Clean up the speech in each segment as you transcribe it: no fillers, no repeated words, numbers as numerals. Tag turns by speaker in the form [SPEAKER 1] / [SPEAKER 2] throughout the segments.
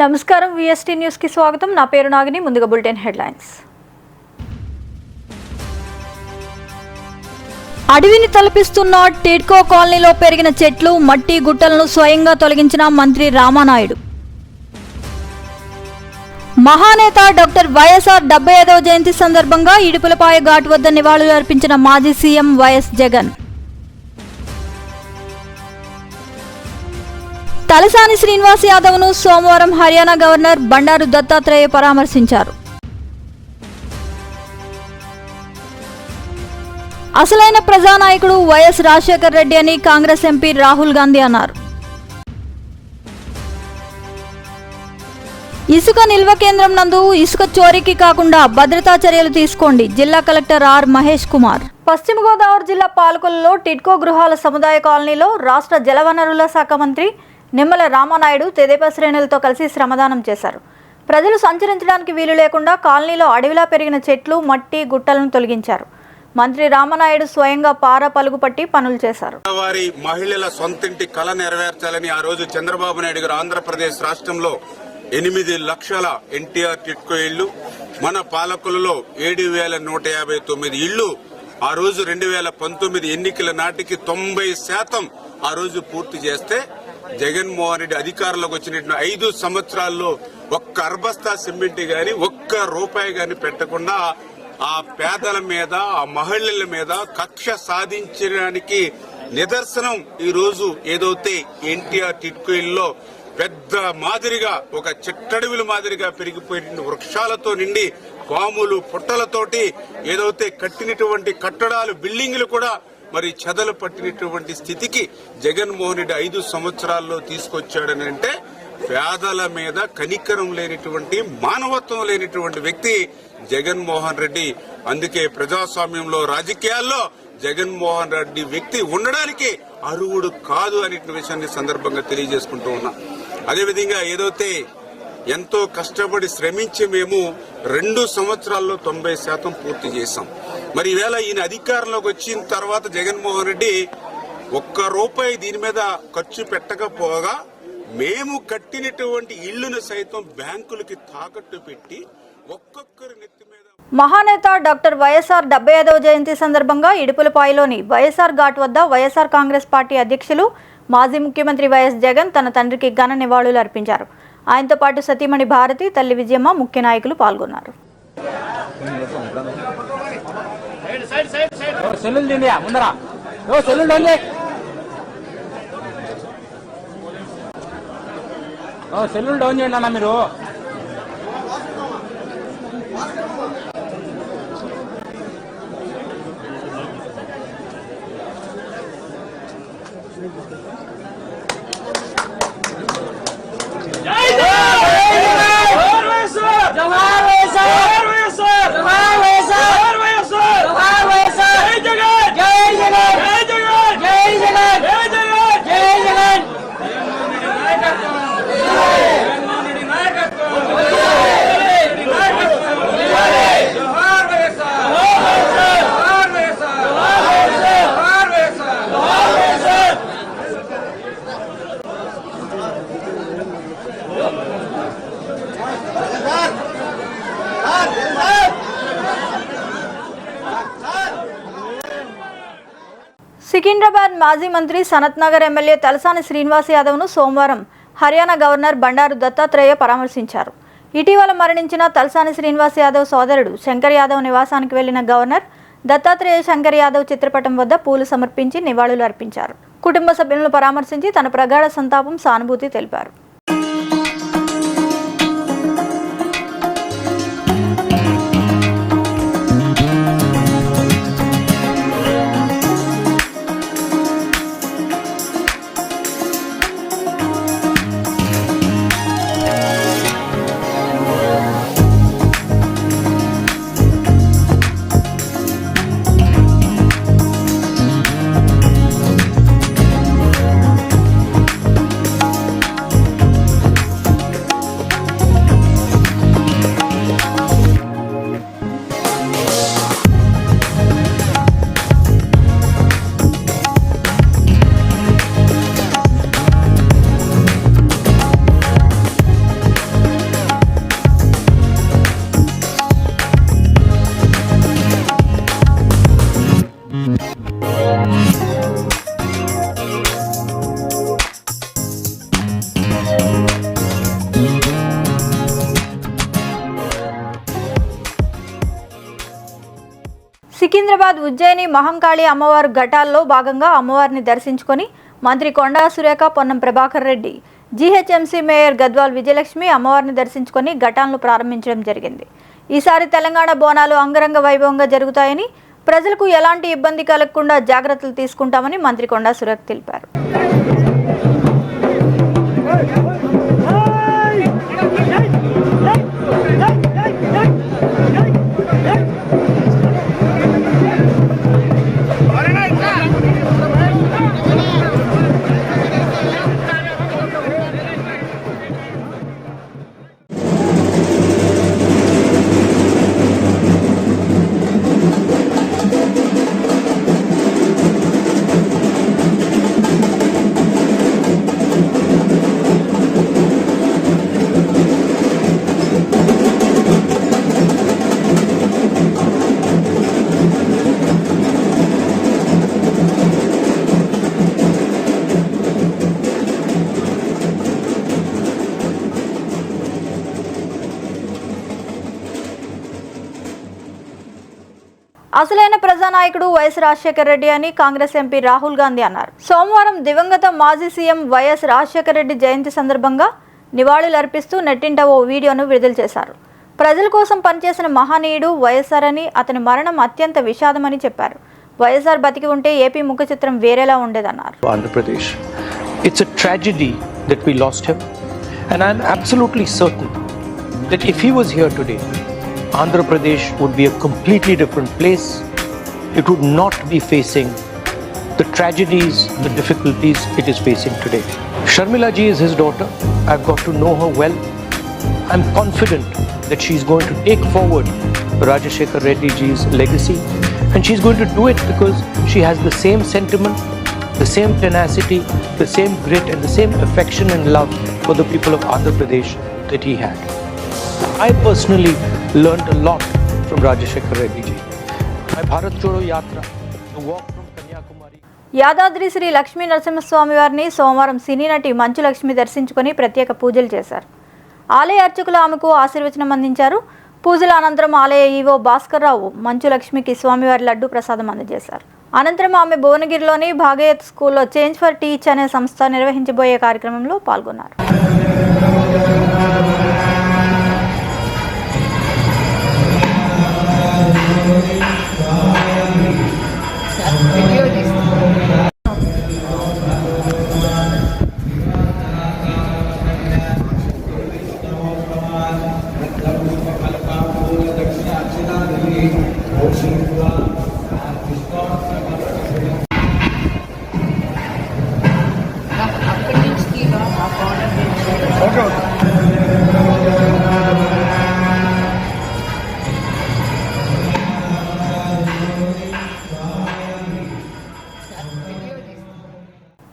[SPEAKER 1] నమస్కారం VST news కి స్వాగతం. నా పేరు నాగిని. ముందుగా బులెటిన్ హెడ్లైన్స్. అడవిని తలపిస్తున్న టిడ్కో కాలనీలో పెరిగిన చెట్లు, మట్టి గుట్టలను స్వయంగా తొలగించిన మంత్రి రామానాయుడు. మహానేత డాక్టర్ వైఎస్ఆర్ 75వ జయంతి సందర్భంగా ఇడుపులపాయ ఘాట్ వద్ద నివాళులు అర్పించిన మాజీ సీఎం వైఎస్ జగన్. తలసాని శ్రీనివాస్ యాదవ్ను సోమవారం హర్యానా గవర్నర్ బండారు దత్తాత్రేయ పరామర్శించారు. అసలైన ప్రజానాయకుడు వైఎస్ రాజశేఖర్ రెడ్డి అని కాంగ్రెస్ ఎంపీ రాహుల్ గాంధీ అన్నారు. ఇసుక నిల్వ కేంద్రం నందు ఇసుక చోరీకి కాకుండా భద్రతా చర్యలు తీసుకోండి. జిల్లా కలెక్టర్ ఆర్ మహేష్ కుమార్. పశ్చిమ గోదావరి జిల్లా పాలకొల్లులో టిడ్కో గృహాల సముదాయ కాలనీలో రాష్ట్ర జలవనరుల శాఖ మంత్రి నిమ్మల రామానాయుడు తెదేపా శ్రేణులతో కలిసి శ్రమదానం చేశారు. ప్రజలు సంచరించడానికి వీలు లేకుండా కాలనీలో అడవిలా పెరిగిన చెట్లు, మట్టి గుట్టలను తొలగించారు. మంత్రి రామానాయుడు స్వయంగా పార పలుగుపట్టి పనులు చేశారు.
[SPEAKER 2] వారి మహిళల సొంతింటి కళ నెరవేర్చాలని ఆ రోజు చంద్రబాబు నాయుడు గారు ఆంధ్రప్రదేశ్ రాష్ట్రంలో 8 లక్షల ఎన్టీఆర్ టిడ్కో ఇళ్లు, మన పాలకులలో 7,159 ఇళ్లు ఆ రోజు 2019 ఎన్నికల నాటికి 90% ఆ రోజు పూర్తి చేస్తే జగన్మోహన్ రెడ్డి అధికారంలోకి వచ్చిన 5 సంవత్సరాల్లో ఒక్క అర్బస్తా సిమెంట్ గాని, ఒక్క రూపాయి గాని పెట్టకుండా ఆ పేదల మీద, ఆ మహిళల మీద కక్ష సాధించడానికి నిదర్శనం ఈ రోజు ఏదైతే ఎన్టీఆర్ టిడ్కో ఇళ్లలో పెద్ద మాదిరిగా ఒక చిట్టడవిల మాదిరిగా పెరిగిపోయిన వృక్షాలతో నిండి పాములు పుట్టలతోటి ఏదైతే కట్టినటువంటి కట్టడాలు, బిల్డింగ్లు కూడా మరి చెదలు పట్టినటువంటి స్థితికి జగన్మోహన్ రెడ్డి 5 సంవత్సరాల్లో తీసుకొచ్చాడని అంటే పేదల మీద కనికరం లేనిటువంటి, మానవత్వం లేనిటువంటి వ్యక్తి జగన్మోహన్ రెడ్డి. అందుకే ప్రజాస్వామ్యంలో, రాజకీయాల్లో జగన్మోహన్ రెడ్డి వ్యక్తి ఉండడానికి అర్హుడు కాదు అనే విషయాన్ని సందర్భంగా తెలియజేసుకుంటూ ఉన్నా. అదేవిధంగా ఏదైతే ఎంతో కష్టపడి శ్రమించి మేము 2 సంవత్సరాల్లో 90% పూర్తి చేశాం. మరి ఈవేళ ఈయన అధికారంలోకి వచ్చిన తర్వాత జగన్మోహన్ రెడ్డి ఒక్క రూపాయి దీని మీద ఖర్చు పెట్టకపోగా మేము కట్టినటువంటి ఇళ్లను సైతం బ్యాంకులకి తాకట్టు పెట్టి ఒక్కొక్కరి నెత్తి మీద.
[SPEAKER 1] మహానేత డాక్టర్ వైఎస్ఆర్ 75వ జయంతి సందర్భంగా ఇడుపులపాయలోని వైఎస్ఆర్ ఘాట్ వద్ద వైఎస్ఆర్ కాంగ్రెస్ పార్టీ అధ్యక్షులు, మాజీ ముఖ్యమంత్రి వైఎస్ జగన్ తన తండ్రికి ఘన నివాళులు అర్పించారు. ఆయనతో పాటు సతీమణి భారతి, తల్లి విజయమ్మ ముఖ్య నాయకులు పాల్గొన్నారు.
[SPEAKER 3] మీరు
[SPEAKER 1] సికింద్రాబాద్ మాజీ మంత్రి సనత్ నగర్ ఎమ్మెల్యే తలసాని శ్రీనివాస్ యాదవ్ను సోమవారం హర్యానా గవర్నర్ బండారు దత్తాత్రేయ పరామర్శించారు. ఇటీవల మరణించిన తలసాని శ్రీనివాస్ యాదవ్ సోదరుడు శంకర్ యాదవ్ నివాసానికి వెళ్లిన గవర్నర్ దత్తాత్రేయ శంకర్ యాదవ్ చిత్రపటం వద్ద పూలు సమర్పించి నివాళులు అర్పించారు. కుటుంబ సభ్యులను పరామర్శించి తన ప్రగాఢ సంతాపం, సానుభూతి తెలిపారు. సికింద్రాబాద్ ఉజ్జయిని మహంకాళి అమ్మవారు ఘటాల్లో భాగంగా అమ్మవారిని దర్శించుకొని మంత్రి కొండా సురేఖ, పొన్నం ప్రభాకర్ రెడ్డి, జీహెచ్ఎంసీ మేయర్ గద్వాల్ విజయలక్ష్మి అమ్మవారిని దర్శించుకొని ఘటాలను ప్రారంభించడం జరిగింది. ఈసారి తెలంగాణ బోనాలు అంగరంగ వైభవంగా జరుగుతాయని, ప్రజలకు ఎలాంటి ఇబ్బంది కలగకుండా జాగ్రత్తలు తీసుకుంటామని మంత్రి కొండా సురేఖ తెలిపారు. అసలైన ప్రజానాయకుడు వైఎస్ రాజశేఖర రెడ్డి అని కాంగ్రెస్ ఎంపీ రాహుల్ గాంధీ అన్నారు. సోమవారం దివంగత మాజీ సీఎం వైఎస్ రాజశేఖర రెడ్డి జయంతి సందర్భంగా నివాళులర్పిస్తూ నెట్టింట ఓ వీడియోను విడుదల చేశారు. ప్రజల కోసం పనిచేసిన మహనీయుడు వైఎస్ఆర్ అని, అతని మరణం అత్యంత విషాదమని చెప్పారు. వైఎస్ఆర్ బతికి ఉంటే ఏపీ ముఖ చిత్రం వేరేలా ఉండేదన్నారు.
[SPEAKER 3] Andhra Pradesh, it's a tragedy that we lost him, and I'm absolutely certain that if he was here today, Andhra Pradesh would be a completely different place. It would not be facing the tragedies, the difficulties it is facing today. Sharmila ji is his daughter. I've got to know her well. I'm confident that she's going to take forward Rajashekar Reddy ji's legacy, and she's going to do it because she has the same sentiment, the same tenacity, the same grit and the same affection and love for the people of Andhra Pradesh that he had. I personally learned a lot from Rajashekar Reddy ji. My Bharat Jodo Yatra, the walk from Kanyakumari.
[SPEAKER 1] Yadadri Shri Lakshmi Narasimhaswamy వారిని సోమవారం సినీ నటి మంచు లక్ష్మి దర్శించుకొని ప్రత్యేక పూజలు చేశారు. ఆలయ అర్చకులు ఆమెకు ఆశీర్వచనం అందించారు. పూజల అనంతరం ఆలయ ఈవో భాస్కర్ రావు మంచు లక్ష్మికి స్వామివారి లడ్డు ప్రసాదం అందజేశారు. అనంతరం ఆమె భువనగిరిలోని భాగయత్ స్కూల్లో చేంజ్ ఫర్ టీచ్ అనే సంస్థ నిర్వహించబోయే కార్యక్రమంలో పాల్గొన్నారు.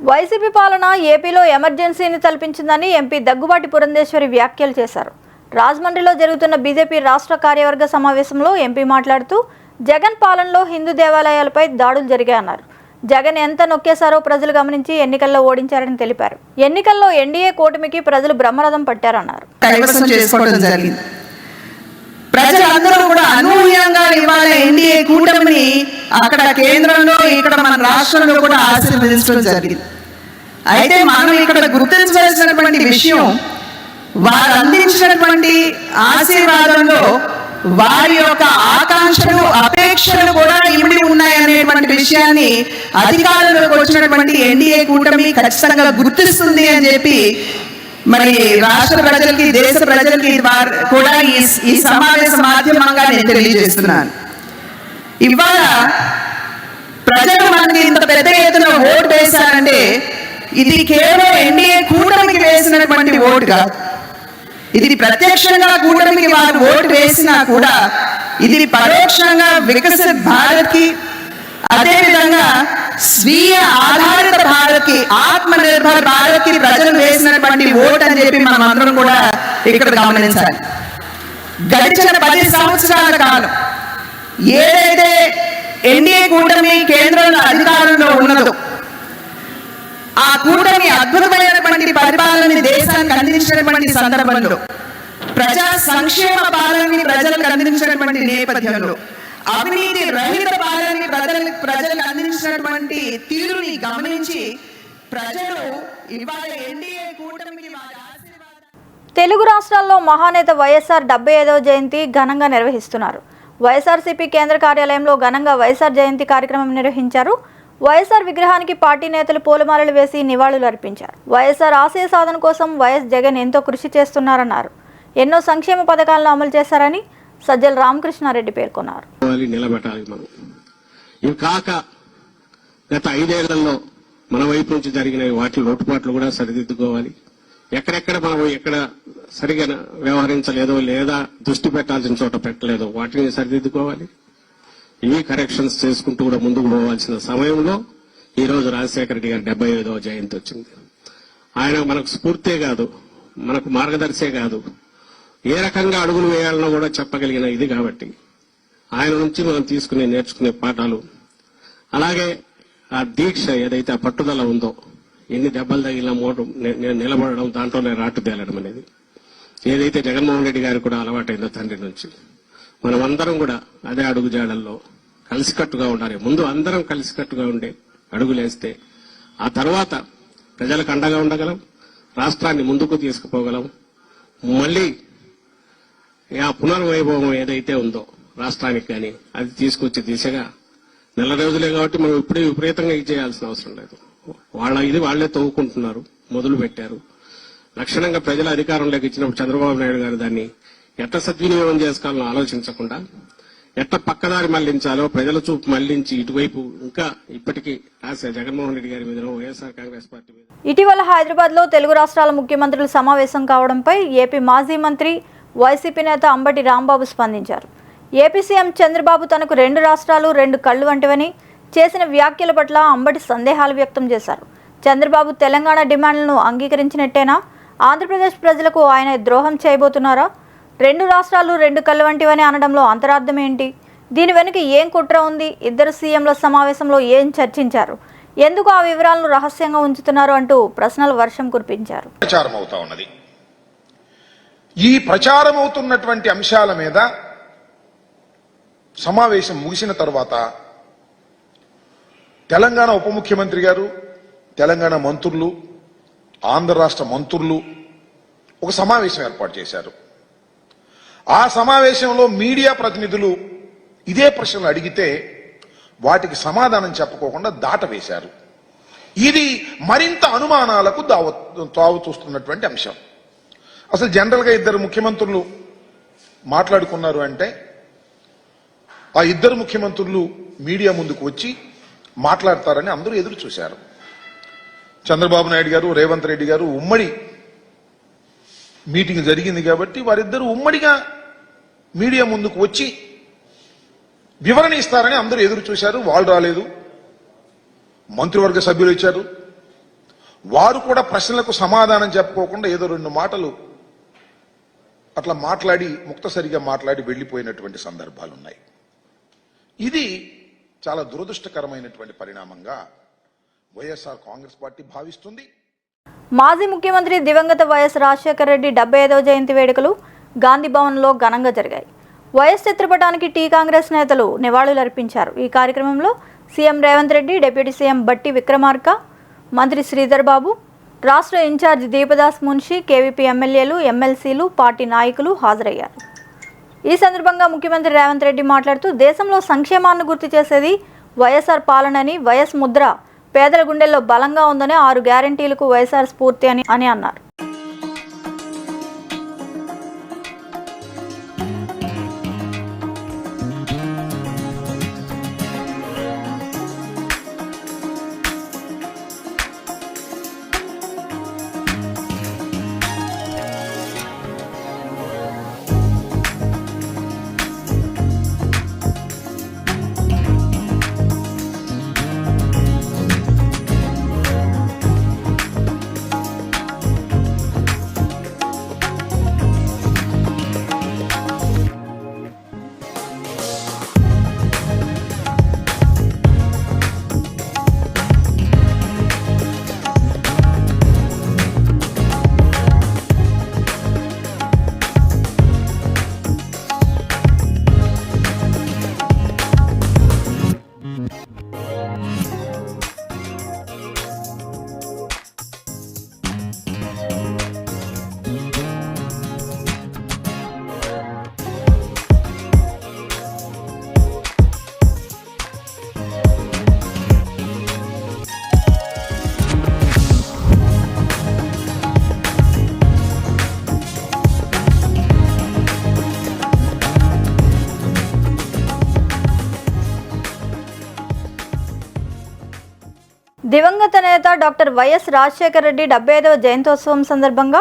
[SPEAKER 1] వైసీపీ పాలన ఏపీలో ఎమర్జెన్సీని తలపించిందని ఎంపీ దగ్గుబాటి పురంధేశ్వరి వ్యాఖ్యలు చేశారు. రాజమండ్రిలో జరుగుతున్న బీజేపీ రాష్ట్ర కార్యవర్గ సమావేశంలో ఎంపీ మాట్లాడుతూ జగన్ పాలనలో హిందూ దేవాలయాలపై దాడులు జరిగాయన్నారు. జగన్ ఎంత నొక్కేశారో ప్రజలు గమనించి ఎన్నికల్లో ఓడించారని తెలిపారు. ఎన్నికల్లో ఎన్డీఏ కూటమికి ప్రజలు బ్రహ్మరథం పట్టారన్నారు.
[SPEAKER 4] ప్రజలందరూ కూడా అనూహ్యంగా ఇవాళ ఎన్డీఏ కూటమిని అక్కడ కేంద్రంలో, ఇక్కడ మన రాష్ట్రంలో కూడా ఆశీర్వదించడం జరిగింది. అయితే మనం ఇక్కడ గుర్తించవలసినటువంటి విషయం, వారు అందించినటువంటి ఆశీర్వాదంలో వారి యొక్క ఆకాంక్షలు, అపేక్షలు కూడా ఇమిడి ఉన్నాయనేటువంటి విషయాన్ని అధికారంలోకి వచ్చినటువంటి ఎన్డీఏ కూటమి ఖచ్చితంగా గుర్తిస్తుంది అని చెప్పి మరి రాష్ట్ర ప్రజలకి, దేశ ప్రజలకి కూడా ఈ సమావేశ మాధ్యమంగా నేను తెలియజేస్తున్నాను. ఇవాళ ప్రజలు మనకి ఇంత పెద్ద ఎత్తున ఓటు వేశారంటే ఇది కేవలం ఎన్డీఏ కూటమికి వేసినటువంటి ఓటు కాదు. ఇది ప్రత్యక్షంగా కూటమికి వారు ఓటు వేసినా కూడా ఇది పరోక్షంగా వికసిత్ భారత్ కి, అదేవిధంగా స్వీయ ఆధారిత భారత్ కి, ఆత్మ నిర్భర్ భారత్ కి ప్రజలు వేసినటువంటి ఓటు అని చెప్పి మనం అందరం కూడా ఇక్కడ గమనించాలి. గడిచిన 10 సంవత్సరాల కాలం ఏదైతే ఎన్డీఏ కూటమి కేంద్రంలో అధికారంలో ఉన్నదో ఆ కూటమి అద్భుతమైనటువంటి పరిపాలనని దేశానికి అందించినటువంటి సందర్భంలో, ప్రజా సంక్షేమ పాలనని ప్రజలకు అందించినటువంటి నేపథ్యంలో అవినీతి రహిత పాలనని ప్రజలకు అందించినటువంటి తీరుని గమనించి ప్రజలు ఇవాళ ఎన్డీఏ కూటమికి వారి ఆశీర్వాదాలు.
[SPEAKER 1] తెలుగు రాష్ట్రాల్లో మహానేత వైఎస్ఆర్ 75వ జయంతి ఘనంగా నిర్వహిస్తున్నారు. వైఎస్ఆర్సీపీ కేంద్ర కార్యాలయంలో ఘనంగా వైఎస్ఆర్ జయంతి కార్యక్రమం నిర్వహించారు. వైఎస్ఆర్ విగ్రహానికి పార్టీ నేతలు పూలమాలలు వేసి నివాళులు అర్పించారు. వైఎస్ఆర్ ఆశయ సాధన కోసం వైఎస్ జగన్ ఎంతో కృషి చేస్తున్నారన్నారు. ఎన్నో సంక్షేమ పథకాలను అమలు చేశారని సజ్జల రామకృష్ణారెడ్డి పేర్కొన్నారు.
[SPEAKER 5] నిలబెట్టాలి మనం. ఇవి కాక గత 5 ఏళ్లలో మన వైపు నుంచి జరిగిన వాటి లోటుపాట్లు కూడా సరిదిద్దుకోవాలి. ఎక్కడెక్కడ మనం ఎక్కడ సరిగా వ్యవహరించలేదో లేదా దృష్టి పెట్టాల్సిన చోట పెట్టలేదో వాటిని సరిదిద్దుకోవాలి. ఇవి కరెక్షన్స్ చేసుకుంటూ కూడా ముందుకు పోవాల్సిన సమయంలో ఈ రోజు రాజశేఖర రెడ్డి గారి 75వ జయంతి వచ్చింది. ఆయన మనకు స్ఫూర్తే కాదు, మనకు మార్గదర్శే కాదు, ఏ రకంగా అడుగులు వేయాలనో కూడా చెప్పగలిగిన ఇది కాబట్టి ఆయన నుంచి మనం నేర్చుకునే పాఠాలు, అలాగే ఆ దీక్ష ఏదైతే ఆ పట్టుదల ఉందో, ఎన్ని దెబ్బలు తగిలిన నిలబడడం, దాంట్లోనే రాటు తేలడం అనేది ఏదైతే జగన్మోహన్ రెడ్డి గారికి కూడా అలవాటైందో తండ్రి నుంచి, మనమందరం కూడా అదే అడుగు జాడల్లో కలిసికట్టుగా ఉండాలి. ముందు అందరం కలిసికట్టుగా ఉండే అడుగులేస్తే ఆ తర్వాత ప్రజలకు అండగా ఉండగలం, రాష్ట్రాన్ని ముందుకు తీసుకుపోగలం. మళ్ళీ ఆ పునర్వైభవం ఏదైతే ఉందో రాష్ట్రానికి కానీ అది తీసుకొచ్చే దిశగా నెల రోజులే కాబట్టి మనం ఇప్పుడే విపరీతంగా ఇది చేయాల్సిన అవసరం లేదు. వాళ్లే తవ్వుకుంటున్నారు, మొదలు పెట్టారు. లక్షణంగా ప్రజల అధికారంలోకి ఇచ్చినప్పుడు చంద్రబాబు నాయుడు గారు దాన్ని ఎట్ట సద్వినియోగం చేసుకోవాలని ఆలోచించకుండా ఎట్ట పక్కదారి మళ్లించాలో ప్రజల చూపు మళ్లించి ఇటువైపు ఇంకా ఇప్పటికీ జగన్మోహన్ రెడ్డి గారి మీద, వైఎస్ఆర్ కాంగ్రెస్ పార్టీ మీద.
[SPEAKER 1] ఇటీవల హైదరాబాద్ లో తెలుగు రాష్ట్రాల ముఖ్యమంత్రులు సమావేశం కావడంపై ఏపీ మాజీ మంత్రి వైసీపీ నేత అంబటి రాంబాబు స్పందించారు. ఏపీ సీఎం చంద్రబాబు తనకు 2 రాష్ట్రాలు 2 కళ్లు వంటివని చేసిన వ్యాఖ్యల పట్ల అంబటి సందేహాలు వ్యక్తం చేశారు. చంద్రబాబు తెలంగాణ డిమాండ్లను అంగీకరించినట్టేనా? ఆంధ్రప్రదేశ్ ప్రజలకు ఆయన ద్రోహం చేయబోతున్నారా? 2 రాష్ట్రాలు 2 కళ్లు వంటివని అనడంలో అంతరార్థం ఏంటి? దీని వెనుక ఏం కుట్ర ఉంది? ఇద్దరు సీఎంల సమావేశంలో ఏం చర్చించారు? ఎందుకు ఆ వివరాలను రహస్యంగా ఉంచుతున్నారు అంటూ ప్రశ్నల వర్షం కురిపించారు.
[SPEAKER 6] ఈ ప్రచారం అవుతున్నటువంటి అంశాల మీద సమావేశం ముగిసిన తర్వాత తెలంగాణ ఉప ముఖ్యమంత్రి గారు, తెలంగాణ మంత్రులు, ఆంధ్ర రాష్ట్ర మంత్రులు ఒక సమావేశం ఏర్పాటు చేశారు. ఆ సమావేశంలో మీడియా ప్రతినిధులు ఇదే ప్రశ్నలు అడిగితే వాటికి సమాధానం చెప్పుకోకుండా దాటవేశారు. ఇది మరింత అనుమానాలకు తావు చూస్తున్నటువంటి అంశం. అసలు జనరల్గా ఇద్దరు ముఖ్యమంత్రులు మాట్లాడుకున్నారు అంటే ఆ ఇద్దరు ముఖ్యమంత్రులు మీడియా ముందుకు వచ్చి మాట్లాడతారని అందరూ ఎదురు చూశారు. చంద్రబాబు నాయుడు గారు, రేవంత్ రెడ్డి గారు ఉమ్మడి మీటింగ్ జరిగింది కాబట్టి వారిద్దరూ ఉమ్మడిగా మీడియా ముందుకు వచ్చి వివరణ ఇస్తారని అందరూ ఎదురు చూశారు. వాళ్ళు రాలేదు. మంత్రివర్గ సభ్యులు ఇచ్చారు. వారు కూడా ప్రశ్నలకు సమాధానం చెప్పుకోకుండా ఏదో 2 మాటలు అట్లా మాట్లాడి ముక్తసరిగా మాట్లాడి వెళ్లిపోయినటువంటి సందర్భాలు ఉన్నాయి. ఇది చాలా దురదృష్టకరమైనటువంటి పరిణామంగా వైఎస్ఆర్ కాంగ్రెస్ పార్టీ భావిస్తుంది.
[SPEAKER 1] మాజీ ముఖ్యమంత్రి దివంగత వైఎస్ రాజశేఖర రెడ్డి 75వ జయంతి వేడుకలు గాంధీ భవన్లో ఘనంగా జరిగాయి. వైఎస్ చిత్రపటానికి టీ కాంగ్రెస్ నేతలు నివాళులు అర్పించారు. ఈ కార్యక్రమంలో CM Revanth Reddy, deputy CM బట్టి విక్రమార్క, మంత్రి శ్రీధర్ బాబు, రాష్ట్ర ఇన్ఛార్జ్ దీపదాస్ మున్షి, కేవీపీ ఎమ్మెల్యేలు, ఎమ్మెల్సీలు, పార్టీ నాయకులు హాజరయ్యారు. ఈ సందర్భంగా ముఖ్యమంత్రి రేవంత్ రెడ్డి మాట్లాడుతూ దేశంలో సంక్షేమాన్ని గుర్తు చేసేది వైఎస్ఆర్ పాలనని, వైఎస్ ముద్ర పేదల గుండెల్లో బలంగా ఉందని, 6 గ్యారంటీలకు వైఎస్ఆర్ స్ఫూర్తి అని అన్నారు. దివంగత నేత డాక్టర్ వైఎస్ రాజశేఖర రెడ్డి 75వ జయంతోత్సవం సందర్భంగా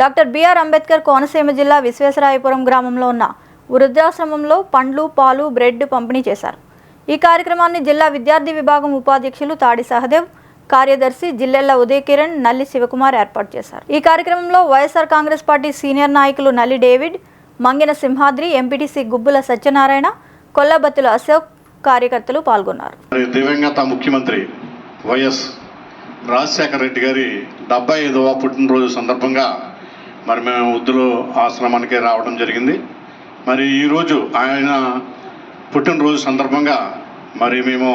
[SPEAKER 1] డాక్టర్ బిఆర్ అంబేద్కర్ కోనసీమ జిల్లా విశ్వేశ్వరాయపురం గ్రామంలో ఉన్న వృద్ధాశ్రమంలో పండ్లు, పాలు, బ్రెడ్ పంపిణీ చేశారు. ఈ కార్యక్రమాన్ని జిల్లా విద్యార్థి విభాగం ఉపాధ్యక్షులు తాడి సహదేవ్, కార్యదర్శి జిల్లెళ్ల ఉదయ్ కిరణ్, నల్లి శివకుమార్ ఏర్పాటు చేశారు. ఈ కార్యక్రమంలో వైఎస్ఆర్ కాంగ్రెస్ పార్టీ సీనియర్ నాయకులు నల్లి డేవిడ్, మంగిన సింహాద్రి, ఎంపీటీసీ గుబ్బుల సత్యనారాయణ, కొల్లబత్తుల అశోక్ కార్యకర్తలు పాల్గొన్నారు.
[SPEAKER 7] దివంగత ముఖ్యమంత్రి వైఎస్ రాజశేఖర రెడ్డి గారి 75వ పుట్టినరోజు సందర్భంగా మరి మేము ఉద్దులు ఆశ్రమానికి రావడం జరిగింది. మరి ఈరోజు ఆయన పుట్టినరోజు సందర్భంగా మరి మేము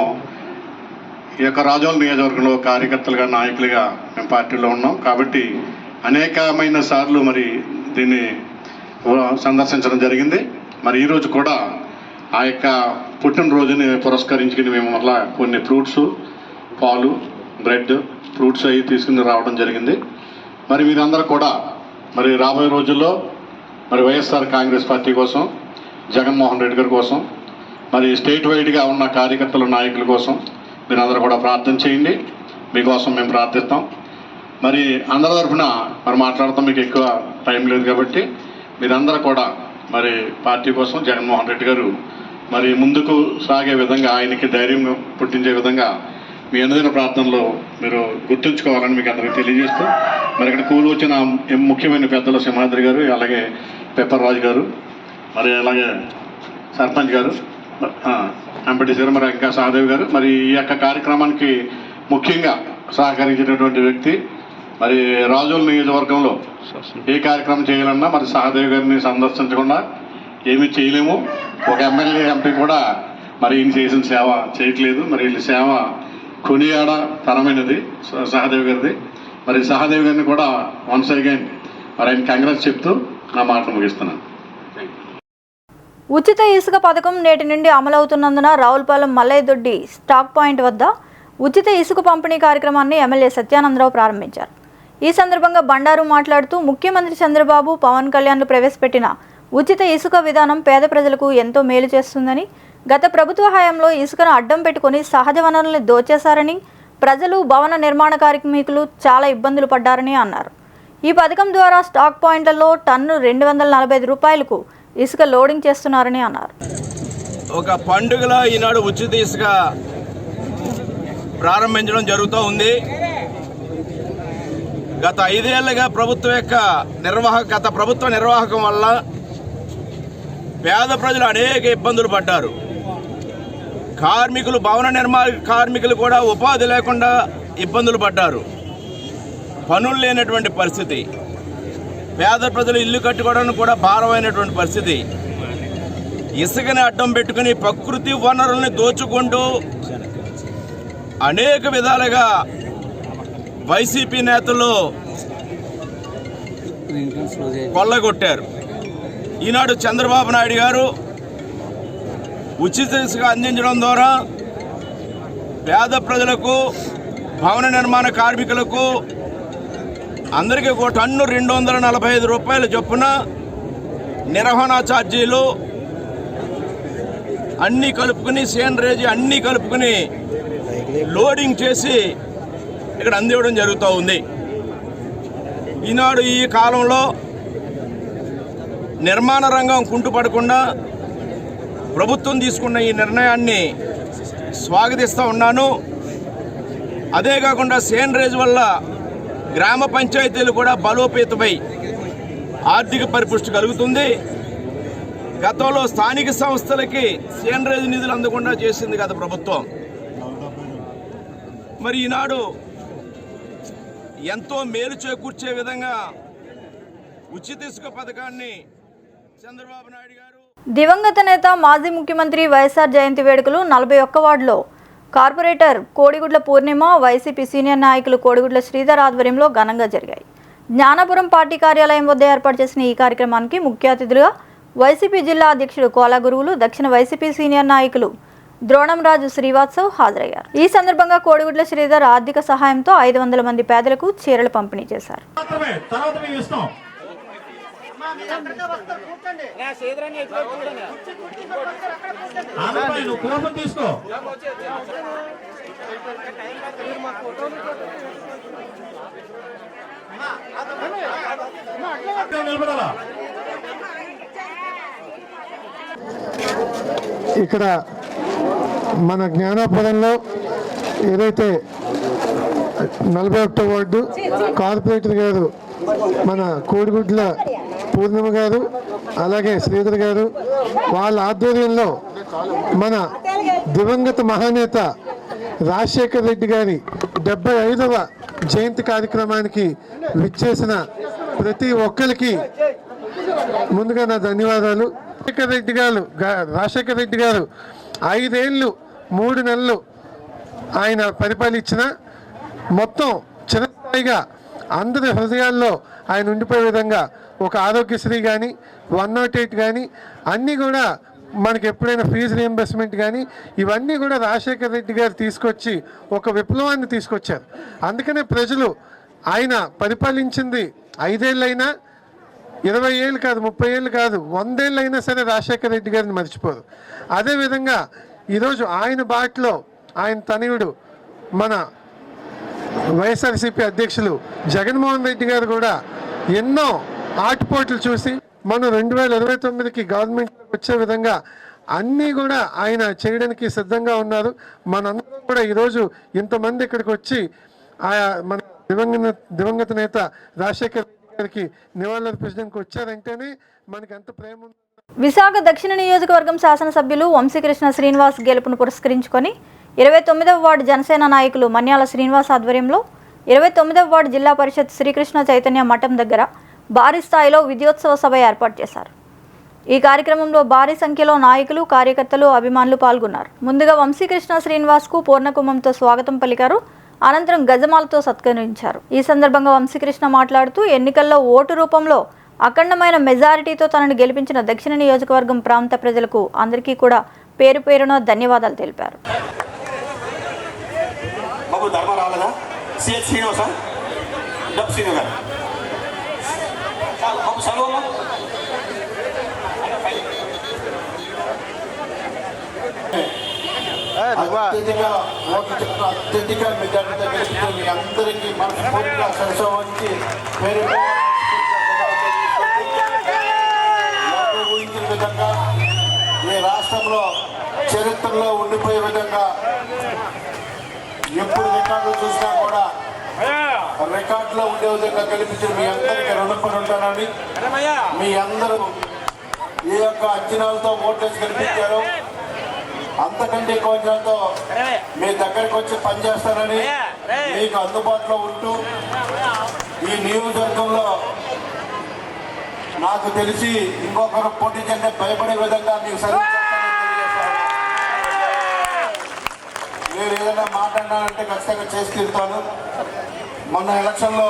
[SPEAKER 7] ఈ యొక్క రాజోల్ నియోజకవర్గంలో కార్యకర్తలుగా, నాయకులుగా మేము పార్టీలో ఉన్నాం కాబట్టి అనేకమైన సార్లు మరి దీన్ని సందర్శించడం జరిగింది. మరి ఈరోజు కూడా ఆ యొక్క పుట్టినరోజుని పురస్కరించుకుని మేము మళ్ళా కొన్ని ఫ్రూట్స్, పాలు, బ్రెడ్, ఫ్రూట్స్ అవి తీసుకుని రావడం జరిగింది. మరి మీరందరూ కూడా మరి రాబోయే రోజుల్లో మరి వైఎస్ఆర్ కాంగ్రెస్ పార్టీ కోసం, జగన్మోహన్ రెడ్డి గారి కోసం, మరి స్టేట్ వైడ్గా ఉన్న కార్యకర్తల నాయకుల కోసం మీరందరూ కూడా ప్రార్థన చేయండి. మీకోసం మేము ప్రార్థిస్తాం. మరి అందరి తరఫున మరి మాట్లాడతాం, మీకు ఎక్కువ టైం లేదు కాబట్టి మీరందరూ కూడా మరి పార్టీ కోసం జగన్మోహన్ రెడ్డి గారు మరి ముందుకు సాగే విధంగా, ఆయనకి ధైర్యం పుట్టించే విధంగా మీ అందరి ప్రార్థనలో మీరు గుర్తుంచుకోవాలని మీకు అందరికీ తెలియజేస్తూ, మరి ఇక్కడ కూలి వచ్చిన ముఖ్యమైన పెద్దలు సింహాద్రి గారు, అలాగే పెప్పర్ రాజు గారు, మరి అలాగే సర్పంచ్ గారు, ఎంపీటీసీ గారు, మరి ఇంకా సహదేవ్ గారు, మరి ఈ యొక్క కార్యక్రమానికి ముఖ్యంగా సహకరించినటువంటి వ్యక్తి, మరి రాజోల్ నియోజకవర్గంలో ఏ కార్యక్రమం చేయాలన్నా మరి సహదేవ్ గారిని సందర్శించకుండా ఏమీ చేయలేము. ఒక ఎమ్మెల్యే, ఎంపీ కూడా మరి ఈయన చేసిన సేవ చేయట్లేదు. మరి వీళ్ళ సేవ కొనియాడ తరమైనది సహదేవ్ గారిది. మరి సహదేవ్ గారిని కూడా వన్స్ అగైన్ మరి ఆయన కాంగ్రెస్ చెప్తూ నా మాటలు ముగిస్తున్నాను.
[SPEAKER 1] ఉచిత ఇసుక పథకం నేటి నుండి అమలవుతున్నందున రావులపాలెం మల్లయ్యదొడ్డి స్టాక్ పాయింట్ వద్ద ఉచిత ఇసుక పంపిణీ కార్యక్రమాన్ని ఎమ్మెల్యే సత్యానందరావు ప్రారంభించారు. ఈ సందర్భంగా బండారు మాట్లాడుతూ ముఖ్యమంత్రి చంద్రబాబు, పవన్ కళ్యాణ్లు ప్రవేశపెట్టిన ఉచిత ఇసుక విధానం పేద ప్రజలకు ఎంతో మేలు చేస్తుందని, గత ప్రభుత్వ హయాంలో ఇసుకను అడ్డం పెట్టుకుని సహజ వనరుల్ని దోచేశారని, ప్రజలు, భవన నిర్మాణ కార్మికులు చాలా ఇబ్బందులు పడ్డారని అన్నారు. ఈ పథకం ద్వారా స్టాక్ పాయింట్లలో టన్ను 245 రూపాయలకు ఇసుక లోడింగ్ చేస్తున్నారని అన్నారు.
[SPEAKER 8] ఒక పండుగలో ఈనాడు ఉచిత ఇసుక ప్రారంభించడం జరుగుతూ ఉంది. గత 5 ఏళ్లుగా గత ప్రభుత్వ నిర్వాహకం వల్ల పేద ప్రజలు అనేక ఇబ్బందులు పడ్డారు. కార్మికులు, భవన నిర్మాణ కార్మికులు కూడా ఉపాధి లేకుండా ఇబ్బందులు పడ్డారు. పనులు లేనటువంటి పరిస్థితి, పేద ప్రజలు ఇల్లు కట్టుకోవడానికి కూడా భారమైనటువంటి పరిస్థితి. ఇసుకని అడ్డం పెట్టుకుని ప్రకృతి వనరుల్ని దోచుకుంటూ అనేక విధాలుగా వైసీపీ నేతలు కొల్లగొట్టారు. ఈనాడు చంద్రబాబు నాయుడు గారు ఉచిత ఇసుక అందించడం ద్వారా పేద ప్రజలకు, భవన నిర్మాణ కార్మికులకు అందరికీ ఒక టన్ను 245 రూపాయల చొప్పున నిర్వహణ ఛార్జీలు అన్నీ కలుపుకుని, సేనరేజీ అన్నీ కలుపుకుని లోడింగ్ చేసి ఇక్కడ అందివ్వడం జరుగుతూ ఉంది. ఈనాడు ఈ కాలంలో నిర్మాణ రంగం కుంటుపడకుండా ప్రభుత్వం తీసుకున్న ఈ నిర్ణయాన్ని స్వాగతిస్తూ ఉన్నాను. అదే కాకుండా సేనరేజ్ వల్ల గ్రామ పంచాయతీలు కూడా బలోపేతమై ఆర్థిక పరిపుష్టి కలుగుతుంది. గతంలో స్థానిక సంస్థలకి సేనరేజ్ నిధులు అందకుండా చేసింది గత ప్రభుత్వం. మరి ఈనాడు ఎంతో మేలు చేకూర్చే విధంగా ఉచిత ఇసుక పథకాన్ని చంద్రబాబు నాయుడు గారు.
[SPEAKER 1] దివంగత నేత, మాజీ ముఖ్యమంత్రి వైఎస్ఆర్ జయంతి వేడుకలు 41 వార్డులో కార్పొరేటర్ కోడిగుడ్ల పూర్ణిమ, వైసీపీ సీనియర్ నాయకులు కోడిగుడ్ల శ్రీధర్ ఆధ్వర్యంలో ఘనంగా జరిగాయి. జ్ఞానాపురం పార్టీ కార్యాలయం వద్ద ఏర్పాటు చేసిన ఈ కార్యక్రమానికి ముఖ్య అతిథులుగా వైసీపీ జిల్లా అధ్యక్షుడు కోలా గురువులు, దక్షిణ వైసీపీ సీనియర్ నాయకులు ద్రోణంరాజు శ్రీవాత్సవ్ హాజరయ్యారు. ఈ సందర్భంగా కోడిగుడ్ల శ్రీధర్ ఆర్థిక సహాయంతో 500 మంది పేదలకు చీరలు పంపిణీ చేశారు.
[SPEAKER 9] నువ్వు కోపం తీసుకో. నిలబడాలా?
[SPEAKER 10] ఇక్కడ మన జ్ఞానాపురంలో ఏదైతే 41వ వార్డు కార్పొరేటర్ గారు మన కోడిగుడ్ల పూర్ణిమ గారు అలాగే శ్రీధర్ గారు వాళ్ళ ఆధ్వర్యంలో మన దివంగత మహానేత రాజశేఖర్ రెడ్డి గారి 75వ జయంతి కార్యక్రమానికి విచ్చేసిన ప్రతి ఒక్కరికి ముందుగా నా ధన్యవాదాలు. రాజశేఖర్ రెడ్డి గారు 5 ఏళ్ళు 3 నెలలు ఆయన పరిపాలించిన మొత్తం చిరస్థాయిగా అందరి హృదయాల్లో ఆయన ఉండిపోయే విధంగా ఒక ఆరోగ్యశ్రీ కానీ 108 కానీ అన్నీ కూడా మనకి ఎప్పుడైనా ఫీజు రియంబర్స్మెంట్ కానీ ఇవన్నీ కూడా రాజశేఖర్ రెడ్డి గారు తీసుకొచ్చి ఒక విప్లవాన్ని తీసుకొచ్చారు. అందుకనే ప్రజలు ఆయన పరిపాలించింది 5 ఏళ్ళైనా 20 ఏళ్ళు కాదు 30 ఏళ్ళు కాదు 100 ఏళ్ళు అయినా సరే రాజశేఖర్ రెడ్డి గారిని మర్చిపోరు. అదేవిధంగా ఈరోజు ఆయన బాటలో ఆయన తనయుడు మన వైఎస్ఆర్సీపీ అధ్యక్షులు జగన్మోహన్ రెడ్డి గారు కూడా ఎన్నో ఆటుపోట్లు చూసి మనం 2029కి గవర్నమెంట్ వచ్చే విధంగా అన్నీ కూడా ఆయన చేయడానికి సిద్ధంగా ఉన్నారు. మనందరం కూడా ఈరోజు ఇంతమంది ఇక్కడికి వచ్చి మన దివంగత నేత రాజశేఖర్ రెడ్డి గారికి నివాళులర్పించడానికి వచ్చారంటేనే మనకి ఎంత ప్రేమ ఉంది.
[SPEAKER 1] విశాఖ దక్షిణ నియోజకవర్గం శాసనసభ్యులు వంశీకృష్ణ శ్రీనివాస్ గెలుపును పురస్కరించుకొని 29వ వార్డు జనసేన నాయకులు మన్యాల శ్రీనివాస్ ఆధ్వర్యంలో 29వ వార్డు జిల్లా పరిషత్ శ్రీకృష్ణ చైతన్య మఠం దగ్గర భారీ స్థాయిలో విద్యోత్సవ సభ ఏర్పాటు చేశారు. ఈ కార్యక్రమంలో భారీ సంఖ్యలో నాయకులు కార్యకర్తలు అభిమానులు పాల్గొన్నారు. ముందుగా వంశీకృష్ణ శ్రీనివాస్కు పూర్ణకుంభంతో స్వాగతం పలికారు. అనంతరం గజమాలతో సత్కరించారు. ఈ సందర్భంగా వంశీకృష్ణ మాట్లాడుతూ ఎన్నికల్లో ఓటు రూపంలో అఖండమైన మెజారిటీతో తనను గెలిపించిన దక్షిణ నియోజకవర్గం ప్రాంత ప్రజలకు అందరికీ కూడా పేరు పేరున ధన్యవాదాలు తెలిపారు.
[SPEAKER 11] అత్యధిక మెజార్టీతో గెలిచిన మీ అందరికీ మనస్ఫూర్తిగా సంతోషించి ఊహించిన విధంగా ఈ రాష్ట్రంలో చరిత్రలో ఉండిపోయే విధంగా ఎప్పుడు రికార్డులు చూసినా కూడా రికార్డులో ఉండే విధంగా గెలిపించిన మీ అందరికీ రుణపడి ఉంటానని మీ అందరూ ఏ యొక్క అంచనాలతో ఓట్లేసి గెలిపించారో అంతకంటే కొంచెంతో మీ దగ్గరికి వచ్చి పనిచేస్తానని మీకు అందుబాటులో ఉంటూ ఈ నియోజకవర్గంలో నాకు తెలిసి ఇంకొకరు పోటీ చేస్తే భయపడే విధంగా మీకు సర్వీస్ మీరు ఏదైనా మాట్లాడినారంటే ఖచ్చితంగా చేసి తీరుతాను. మొన్న ఎలక్షన్లో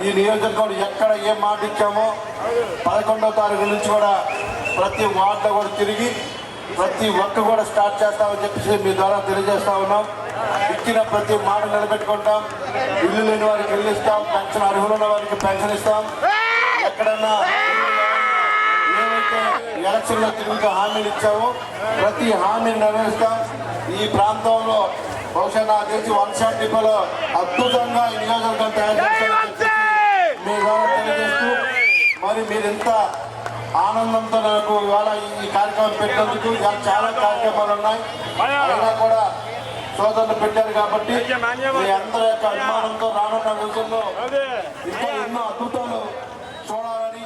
[SPEAKER 11] ఈ నియోజకవర్గంలో ఎక్కడ ఏం మాట ఇచ్చామో 11వ తారీఖు నుంచి కూడా ప్రతి వార్డు కూడా తిరిగి ప్రతి ఒక్క కూడా స్టార్ట్ చేస్తామని చెప్పేసి మీ ద్వారా తెలియజేస్తా ఉన్నాం. ఇచ్చిన ప్రతి మాట నిలబెట్టుకుంటాం. ఇల్లు లేని వారికి ఇల్లు ఇస్తాం, పెన్షన్ అర్హులున్న వారికి పెన్షన్ ఇస్తాం. ఎక్కడన్నా ఏవైతే ఎలక్షన్లో తిరిగి హామీలు ఇచ్చామో ప్రతి హామీని నెరవేరుస్తాం. ఈ ప్రాంతంలో బహుశా నాకు తెలిసి 1 షాట్ డిపోలో అద్భుతంగా ఈ నియోజకవర్గం తయారు చేస్తామని చెప్పేసి మీ ద్వారా తెలియజేస్తూ మరి మీరు ఎంత ఆనందంతో నాకు ఇవాళ ఈ కార్యక్రమం పెట్టినందుకు చాలా కార్యక్రమాలు ఉన్నాయి. అయినా కూడా సోదరులు పెట్టారు కాబట్టి మీ అందరి యొక్క అభిమానంతో రానున్న రోజుల్లో ఇంకా ఎన్నో అద్భుతాలు చూడాలని.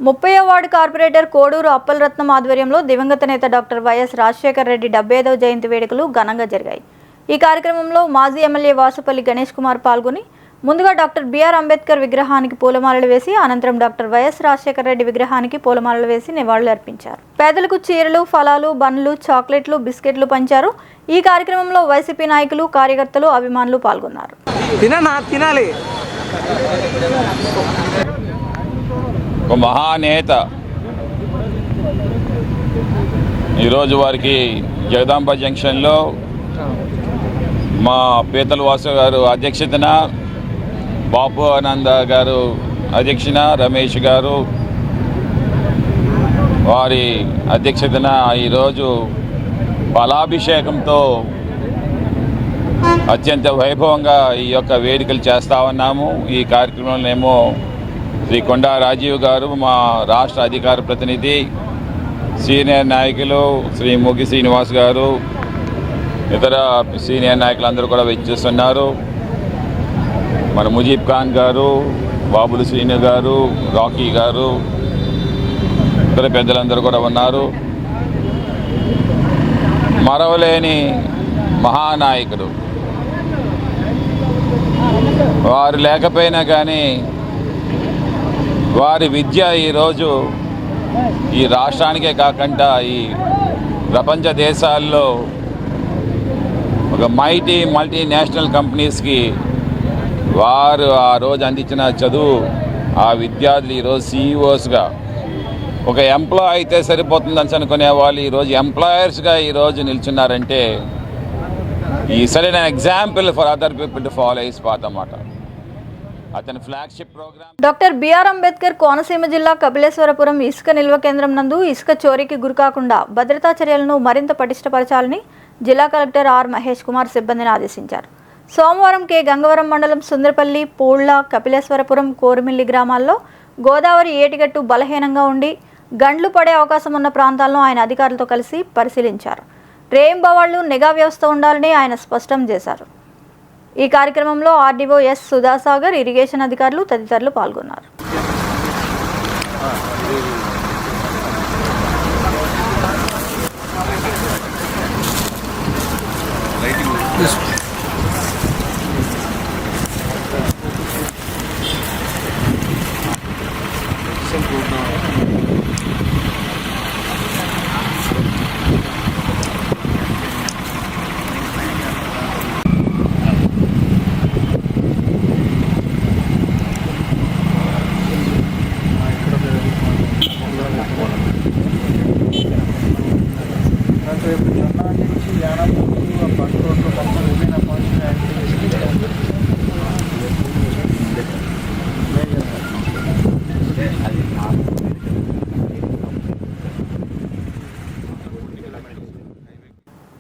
[SPEAKER 1] 30వ వార్డు కార్పొరేటర్ కోడూరు అప్పలరత్నం ఆధ్వర్యంలో దివంగత నేత డాక్టర్ వైఎస్ రాజశేఖర్ రెడ్డి 75వ జయంతి వేడుకలు ఘనంగా జరిగాయి. ఈ కార్యక్రమంలో మాజీ ఎమ్మెల్యే వాసుపల్లి గణేష్ కుమార్ పాల్గొని ముందుగా డాక్టర్ బిఆర్ అంబేద్కర్ విగ్రహానికి పూలమాలలు వేసి అనంతరం డాక్టర్ వైఎస్ రాజశేఖర్ రెడ్డి విగ్రహానికి పూలమాలలు వేసి నివాళులు అర్పించారు. పేదలకు చీరలు, ఫలాలు, బండ్లు, చాక్లెట్లు, బిస్కెట్లు పంచారు. ఈ కార్యక్రమంలో వైసీపీ నాయకులు, కార్యకర్తలు, అభిమానులు పాల్గొన్నారు.
[SPEAKER 12] మహానేత ఈరోజు వారికి జగదాంబ జంక్షన్లో మా పీతల వాసు గారు అధ్యక్షతన బాపు ఆనంద గారు అధ్యక్షున రమేష్ గారు వారి అధ్యక్షతన ఈరోజు ఫలాభిషేకంతో అత్యంత వైభవంగా ఈ యొక్క వేడుకలు చేస్తూ ఉన్నాము. ఈ కార్యక్రమంలో శ్రీ కొండా రాజీవ్ గారు, మా రాష్ట్ర అధికార ప్రతినిధి, సీనియర్ నాయకులు శ్రీ ముగి శ్రీనివాస్ గారు, ఇతర సీనియర్ నాయకులందరూ కూడా వెచ్చేస్తున్నారు. మన ముజీబ్ ఖాన్ గారు, బాబులు శ్రీను గారు, రాకీ గారు, ఇతర పెద్దలందరూ కూడా ఉన్నారు. మరవలేని మహానాయకుడు. వారు లేకపోయినా కానీ వారి విద్య ఈరోజు ఈ రాష్ట్రానికే కాకుండా ఈ ప్రపంచ దేశాల్లో ఒక మల్టీనేషనల్ కంపెనీస్కి వారు ఆ రోజు అందించిన చదువు, ఆ విద్యార్థులు ఈరోజు CEOsగా, ఒక ఎంప్లాయ్ అయితే సరిపోతుందని అనుకునే వాళ్ళు ఈరోజు ఎంప్లాయర్స్గా ఈరోజు నిల్చున్నారంటే ఈ సరైన example for other people to follow his path అన్నమాట. అతని flagship program.
[SPEAKER 1] Doctor B R Ambedkar Konaseema జిల్లా కపిలేశ్వరపురం ఇసుక నిల్వ కేంద్రం నందు ఇసుక చోరీకి గురికాకుండా భద్రతా చర్యలను మరింత పటిష్టపరచాలని జిల్లా కలెక్టర్ ఆర్ మహేష్ కుమార్ సిబ్బందిని ఆదేశించారు. సోమవారం గంగవరం మండలం సుందరపల్లి, పూళ్ల, కపిలేశ్వరపురం, కోరిమిల్లి గ్రామాల్లో గోదావరి ఏటిగట్టు బలహీనంగా ఉండి గండ్లు పడే అవకాశం ఉన్న ప్రాంతాలను ఆయన అధికారులతో కలిసి పరిశీలించారు. రేయింబవాళ్లు నిఘా వ్యవస్థ ఉండాలని ఆయన స్పష్టం చేశారు. ఈ కార్యక్రమంలో ఆర్డీఓ ఎస్ సుధాసాగర్, ఇరిగేషన్ అధికారులు తదితరులు పాల్గొన్నారు.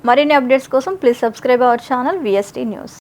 [SPEAKER 1] మరిన్ని అప్డేట్స్ కోసం please subscribe our channel VST news.